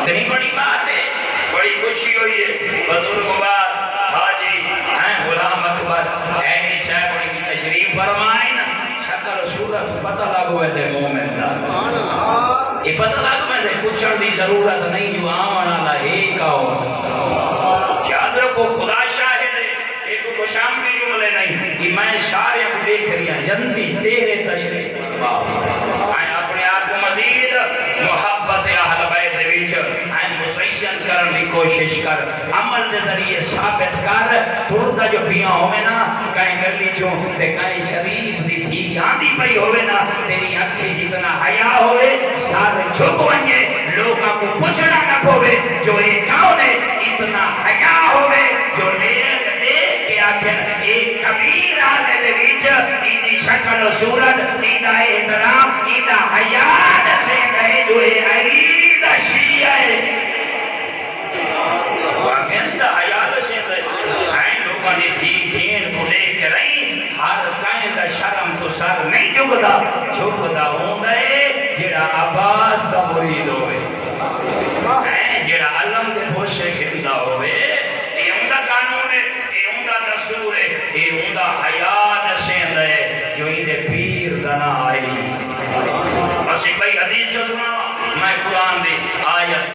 اتنی بڑی بات ہے، بڑی خوشی ہوئی ہے. بزرگ بات حاجی غلام اکبر عینی صاحب کی تشریف فرمائیں. شکل و صورت پتہ لگو ہے دے مومن دا، یہ پتہ لگو ہے دے پوچھن دی ضرورت نہیں جو آمن والا ایک آؤ. یاد رکھو خدا شاہد ہے، ایک خوشام کے جملے نہیں. یہ میں شارع کو دیکھ رہی ہیں جنتی تیرے تشریف فرما. اپنے آپ کو مزید محبت اہل بیت دے وچ مسین کرن دی کوشش کر، عمل دے ذریعے ثابت کر. تردا جو پیاں ہوئے نا کہیں گلی چوں تے کہیں شریف دی تھی آندی پئی ہوئے نا، تیری اکھی جتنا حیا ہوئے سار جھک ونجے، لوگاں کو پوچھنا نہ پوے جو اے کون ہے. اتنا حیا ہوئے جو لیگ دیکھ کے آخر ایک کبیر آنے دے وچ ایدی شکل و صورت ایدہ احترام ایدہ حیا دسے گئے جو اے علی دا شیعہ ہے. واقعی ایدہ حیا دسے گئے لوگاں دی تھی بھین کو لے کے رہی. ہر کائیں دا شرم تو سر نہیں جھکدا، جھکدا ہوندا ہے جڑا عباس دا مرید ہوئے، جڑا علم دے بوشے کھندا ہوئے. یہ عمدہ قانون ہے، یہ عمدہ دستور ہے، یہ عمدہ حیا نشین ہے جو ہی دے پیر دنا آئی. بس ایک بھائی حدیث جو سنا میں قرآن دے آیت